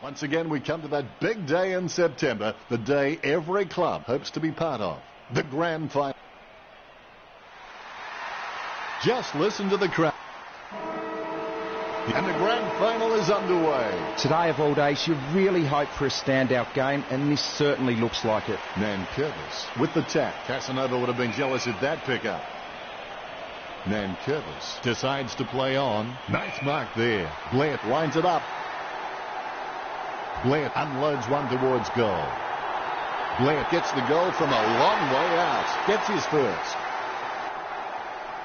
Once again, we come to that big day in September, the day every club hopes to be part of, the grand final. Just listen to the crowd. And the grand final is underway. Today of all days, you really hope for a standout game, and this certainly looks like it. Nankervis with the tap. Casanova would have been jealous of that pickup. Nankervis decides to play on. Nice mark there. Blair lines it up. Blair unloads one towards goal. Blair gets the goal from a long way out. Gets his first.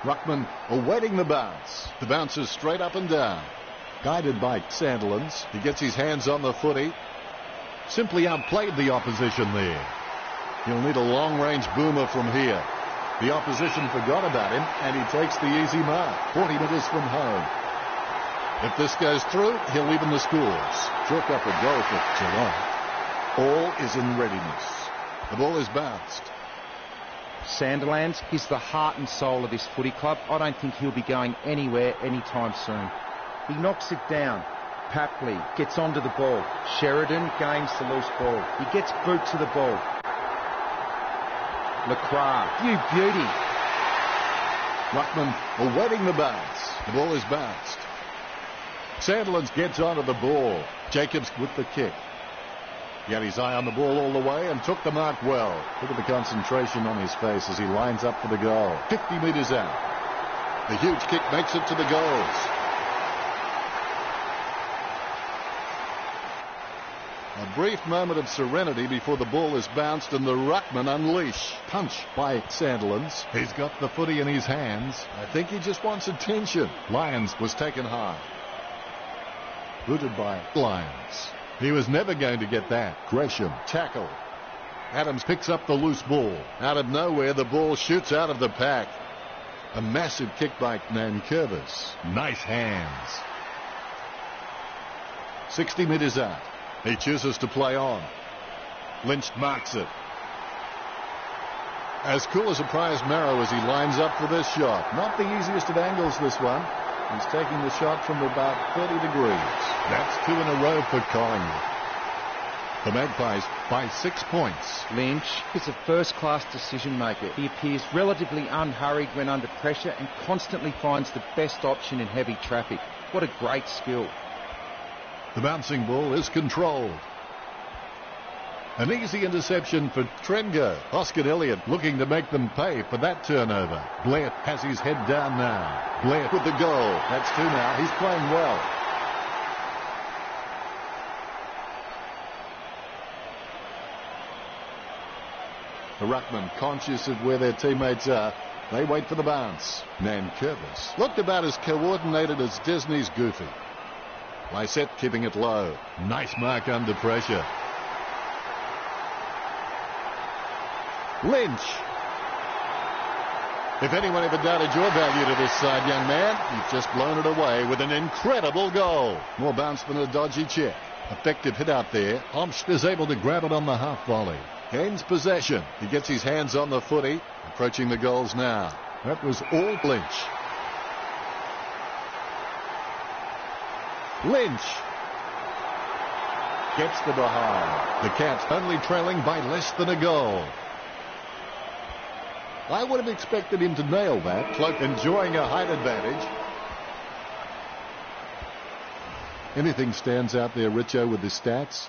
Ruckman awaiting the bounce. The bounce is straight up and down. Guided by Sandilands. He gets his hands on the footy. Simply outplayed the opposition there. He'll need a long-range boomer from here. The opposition forgot about him, and he takes the easy mark. 40 metres from home. If this goes through, he'll even the scores. Chalk up a goal for Geelong. All is in readiness. The ball is bounced. Sandilands is the heart and soul of this footy club. I don't think he'll be going anywhere anytime soon. He knocks it down. Papley gets onto the ball. Sheridan gains the loose ball. He gets boot to the ball. Lacroix, you beauty. Ruckman awaiting the bounce. The ball is bounced. Sandilands gets onto the ball. Jacobs with the kick. He had his eye on the ball all the way and took the mark well. Look at the concentration on his face as he lines up for the goal. 50 metres out. The huge kick makes it to the goals. A brief moment of serenity before the ball is bounced and the Ruckman unleash. Punch by Sandilands. He's got the footy in his hands. I think he just wants attention. Lyons was taken high. Booted by Lyons. He was never going to get that. Gresham tackle. Adams picks up the loose ball. Out of nowhere, the ball shoots out of the pack. A massive kick by Nankervis. Nice hands. 60 metres out. He chooses to play on. Lynch marks it. As cool as a prize marrow as he lines up for this shot. Not the easiest of angles, this one. He's taking the shot from about 30 degrees. That's 2 in a row for Collingwood. The Magpies by 6 points. Lynch is a first-class decision maker. He appears relatively unhurried when under pressure and constantly finds the best option in heavy traffic. What a great skill. The bouncing ball is controlled. An easy interception for Trengo. Oscar Elliott looking to make them pay for that turnover. Blair has his head down now. Blair with the goal. That's 2 now. He's playing well. The Ruckman, conscious of where their teammates are, they wait for the bounce. Nankervis looked about as coordinated as Disney's Goofy. Lysette keeping it low. Nice mark under pressure. Lynch. If anyone ever doubted your value to this side, young man, you've just blown it away with an incredible goal. More bounce than a dodgy check. Effective hit out there. Omsch is able to grab it on the half volley. Gains possession. He gets his hands on the footy. Approaching the goals now. That was all Lynch. Lynch gets the behind. The Cats only trailing by less than a goal. I would have expected him to nail that. Cloak enjoying a height advantage. Anything stands out there, Richo, with the stats?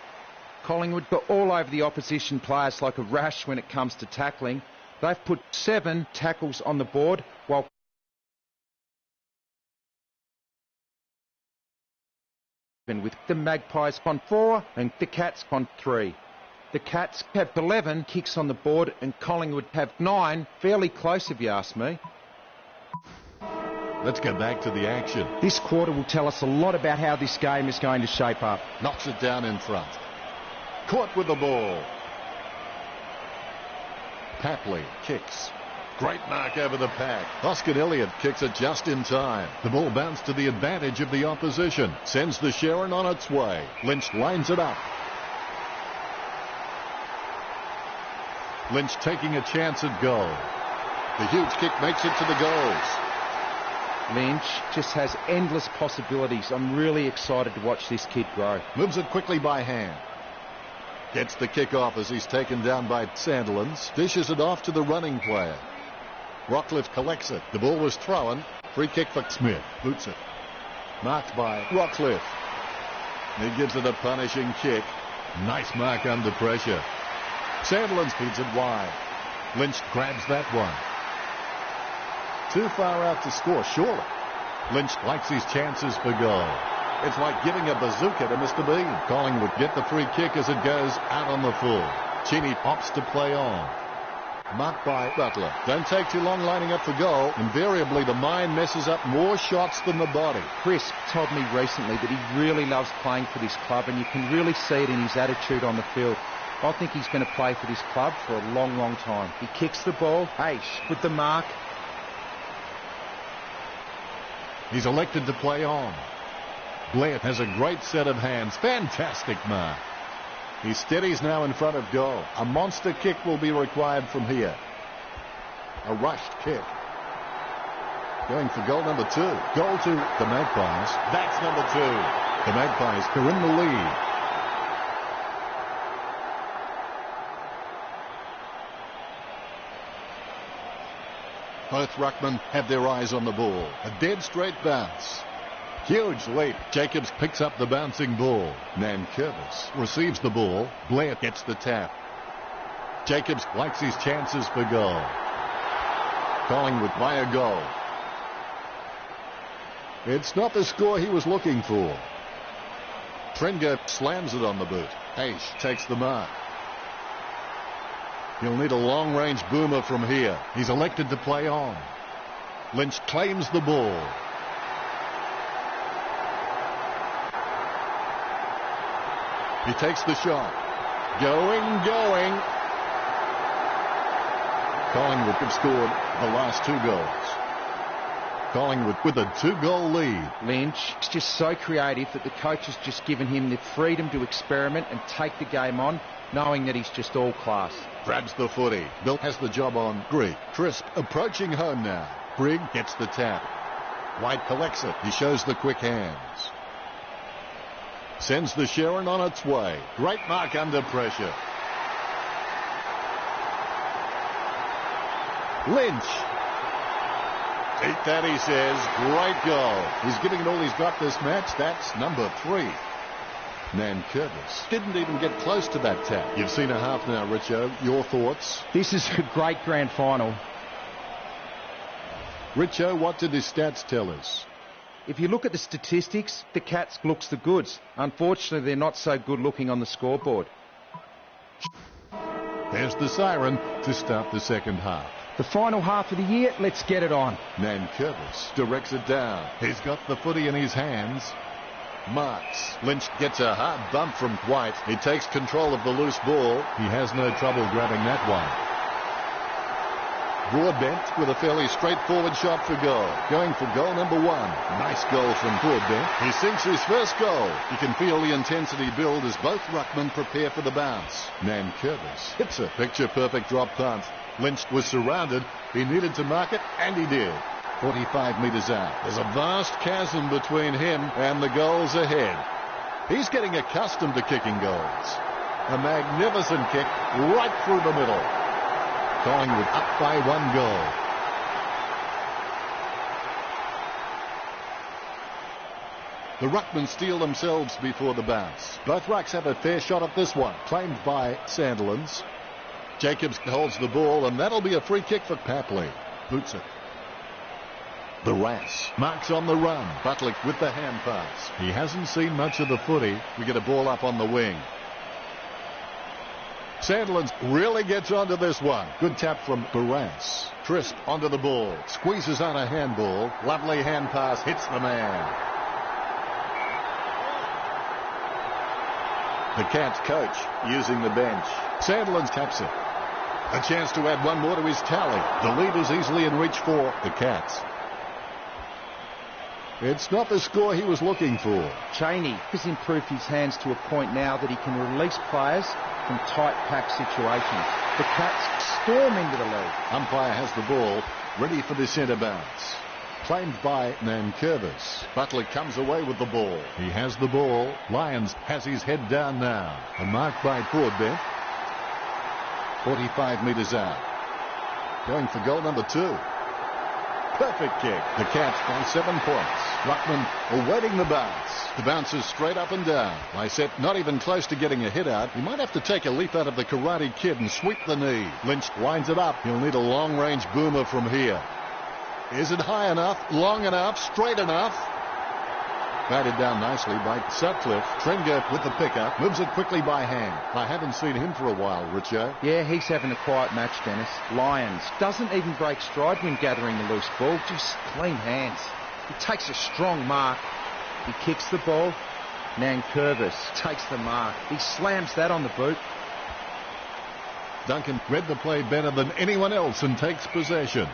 Collingwood got all over the opposition players like a rash when it comes to tackling. They've put 7 tackles on the board, while with the Magpies on 4 and the Cats on 3. The Cats have 11 kicks on the board and Collingwood have 9. Fairly close if you ask me. Let's go back to the action. This quarter will tell us a lot about how this game is going to shape up. Knocks it down in front. Caught with the ball. Papley kicks. Great mark over the pack. Oscar Elliott kicks it just in time. The ball bounced to the advantage of the opposition. Sends the Sharon on its way. Lynch lines it up. Lynch taking a chance at goal. The huge kick makes it to the goals. Lynch just has endless possibilities. I'm really excited to watch this kid grow. Moves it quickly by hand. Gets the kick off as he's taken down by Sandilands. Dishes it off to the running player. Rockcliffe collects it. The ball was thrown. Free kick for Smith. Boots it. Marked by Rockcliffe. He gives it a punishing kick. Nice mark under pressure. Sandilands feeds it wide. Lynch grabs that one. Too far out to score, surely. Lynch likes his chances for goal. It's like giving a bazooka to Mr. Bean. Collingwood get the free kick as it goes out on the full. Cheney opts to play on. Marked by Butler. Don't take too long lining up for goal. Invariably, the mind messes up more shots than the body. Chris told me recently that he really loves playing for this club, and you can really see it in his attitude on the field. I think he's going to play for this club for a long, long time. He kicks the ball. Aish with the mark. He's elected to play on. Blair has a great set of hands. Fantastic mark. He steadies now in front of goal. A monster kick will be required from here. A rushed kick. Going for goal number 2. Goal to the Magpies. That's number 2. The Magpies are in the lead. Both ruckmen have their eyes on the ball. A dead straight bounce. Huge leap. Jacobs picks up the bouncing ball. Nankervis receives the ball. Blair gets the tap. Jacobs likes his chances for goal. Collingwood by a goal. It's not the score he was looking for. Trengo slams it on the boot. Aish takes the mark. He'll need a long-range boomer from here. He's elected to play on. Lynch claims the ball. He takes the shot. Going. Collingwood have scored the last 2 goals. Collingwood with a 2-goal lead. Lynch is just so creative that the coach has just given him the freedom to experiment and take the game on, knowing that he's just all class. Grabs the footy. Bill has the job on Grigg. Crisp approaching home now. Grigg gets the tap. White collects it. He shows the quick hands. Sends the Sharon on its way. Great mark under pressure. Lynch. Eat that, he says. Great goal. He's giving it all he's got this match. That's number 3. Nankervis didn't even get close to that tap. You've seen a half now, Richo. Your thoughts? This is a great grand final. Richo, what did his stats tell us? If you look at the statistics, the Cats looks the goods. Unfortunately, they're not so good looking on the scoreboard. There's the siren to start the second half. The final half of the year, let's get it on. Nankervis directs it down. He's got the footy in his hands. Marks. Lynch gets a hard bump from White. He takes control of the loose ball. He has no trouble grabbing that one. Broadbent with a fairly straightforward shot for goal. Going for goal number 1. Nice goal from Broadbent. He sinks his first goal. You can feel the intensity build as both ruckmen prepare for the bounce. Nankervis hits a picture-perfect drop punt. Lynch was surrounded. He needed to mark it, and he did. 45 metres out. There's a vast chasm between him and the goals ahead. He's getting accustomed to kicking goals. A magnificent kick right through the middle. Collingwood up by 1 goal. The ruckmen steel themselves before the bounce. Both rucks have a fair shot at this one. Claimed by Sandilands. Jacobs holds the ball, and that'll be a free kick for Papley. Boots it. The Rass marks on the run. Butler with the hand pass. He hasn't seen much of the footy. We get a ball up on the wing. Sandilands really gets onto this one. Good tap from Barras. Crisp onto the ball. Squeezes on a handball. Lovely hand pass. Hits the man. The Cats coach using the bench. Sandilands taps it. A chance to add 1 more to his tally. The lead is easily in reach for the Cats. It's not the score he was looking for. Cheney has improved his hands to a point now that he can release players from tight pack situations. The Cats storm into the lead. Umpire has the ball, ready for the centre bounce. Claimed by Nankervis. Butler comes away with the ball. He has the ball. Lyons has his head down now. A mark by Broadbent. 45 metres out. Going for goal number 2. Perfect kick. The Cats by 7 points. Ruckman awaiting the bounce. The bounce is straight up and down. Lysette not even close to getting a hit out. He might have to take a leap out of the Karate Kid and sweep the knee. Lynch winds it up. He'll need a long-range boomer from here. Is it high enough, long enough, straight enough? Batted down nicely by Sutcliffe. Trenger with the pickup. Moves it quickly by hand. I haven't seen him for a while, Richo. Yeah, he's having a quiet match, Dennis. Lyons doesn't even break stride when gathering the loose ball. Just clean hands. He takes a strong mark. He kicks the ball. Nankervis takes the mark. He slams that on the boot. Duncan read the play better than anyone else and takes possession.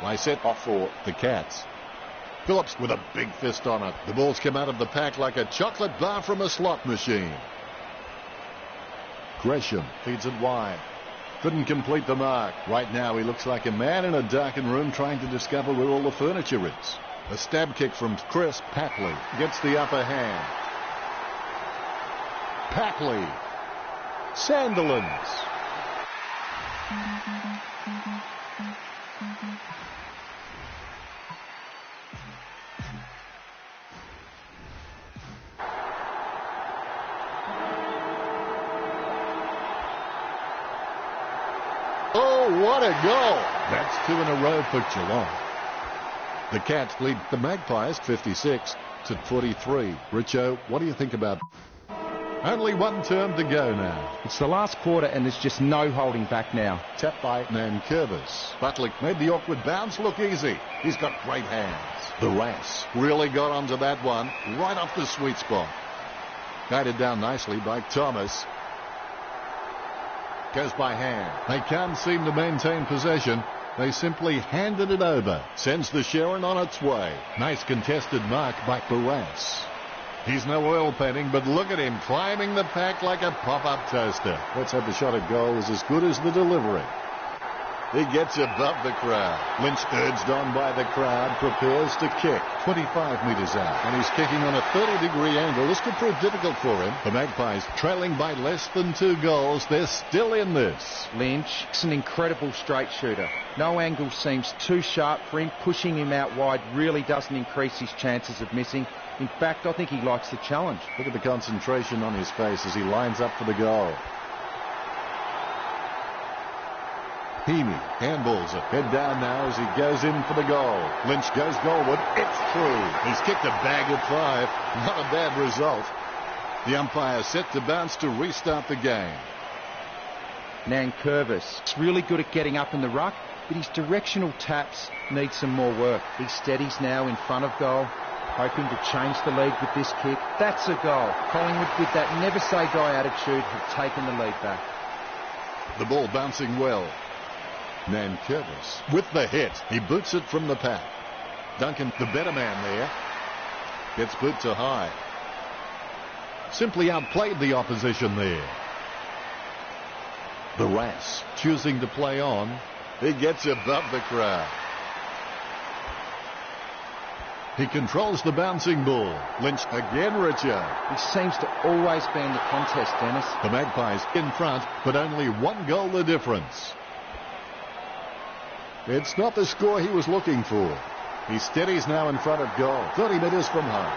Lysette off for the Cats. Phillips with a big fist on it. The ball's come out of the pack like a chocolate bar from a slot machine. Gresham feeds it wide. Couldn't complete the mark. Right now he looks like a man in a darkened room trying to discover where all the furniture is. A stab kick from Chris Papley gets the upper hand. Papley. Sandilands. Oh, what a goal. That's 2 in a row for Geelong. The Cats lead the Magpies 56 to 43. Richo, what do you think about only one term to go now? It's the last quarter and there's just no holding back now. Tapped by Nankervis. Butler made the awkward bounce look easy. He's got great hands. The Rass really got onto that one right off the sweet spot. Guided down nicely by Thomas. Goes by hand. They can't seem to maintain possession. They simply handed it over. Sends the Sharon on its way. Nice contested mark by Barras. He's no oil painting, but look at him climbing the pack like a pop-up toaster. Let's hope the shot at goal is as good as the delivery. He gets above the crowd. Lynch, urged on by the crowd, prepares to kick. 25 metres out. And he's kicking on a 30-degree angle. This could prove difficult for him. The Magpies trailing by less than 2 goals. They're still in this. Lynch is an incredible straight shooter. No angle seems too sharp for him. Pushing him out wide really doesn't increase his chances of missing. In fact, I think he likes the challenge. Look at the concentration on his face as he lines up for the goal. Heaney handballs it. Head down now as he goes in for the goal. Lynch goes goalward. It's through. He's kicked a bag of 5. Not a bad result. The umpire set to bounce to restart the game. Nankervis is really good at getting up in the ruck, but his directional taps need some more work. He steadies now in front of goal, hoping to change the lead with this kick. That's a goal. Collingwood, with that never say die attitude, have taken the lead back. The ball bouncing well. Nankervis with the hit. He boots it from the pack. Duncan, the better man there, gets boot to high. Simply outplayed the opposition there. The Rass choosing to play on. He gets above the crowd. He controls the bouncing ball. Lynch again, Richard. He seems to always be in the contest, Dennis. The Magpies in front, but only 1 goal the difference. It's not the score he was looking for. He steadies now in front of goal. 30 metres from home.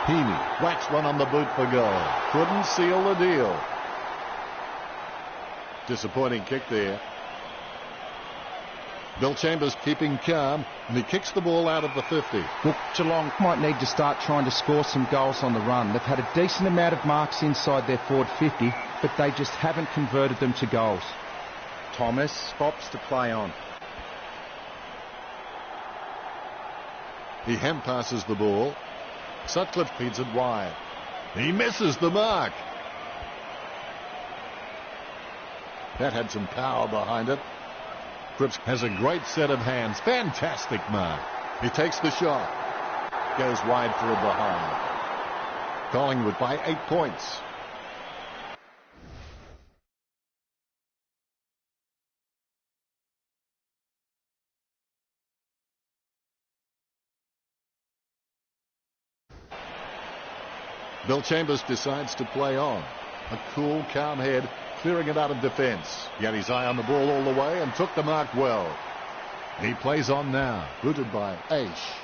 Heaney whacks one on the boot for goal. Couldn't seal the deal. Disappointing kick there. Bill Chambers keeping calm, and he kicks the ball out of the 50. Look, Geelong might need to start trying to score some goals on the run. They've had a decent amount of marks inside their forward 50, but they just haven't converted them to goals. Thomas stops to play on. He hand passes the ball. Sutcliffe feeds it wide. He misses the mark. That had some power behind it. Cripps has a great set of hands. Fantastic mark. He takes the shot. Goes wide for a behind. Collingwood by 8 points. Bill Chambers decides to play on. A cool, calm head, clearing it out of defence. He had his eye on the ball all the way and took the mark well. He plays on now, rooted by Aish.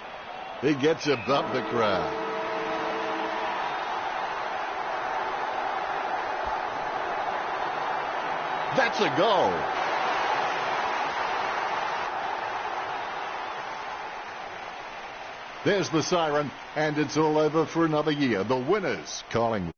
He gets above the crowd. That's a goal. There's the siren, and it's all over for another year. The winners, Collingwood.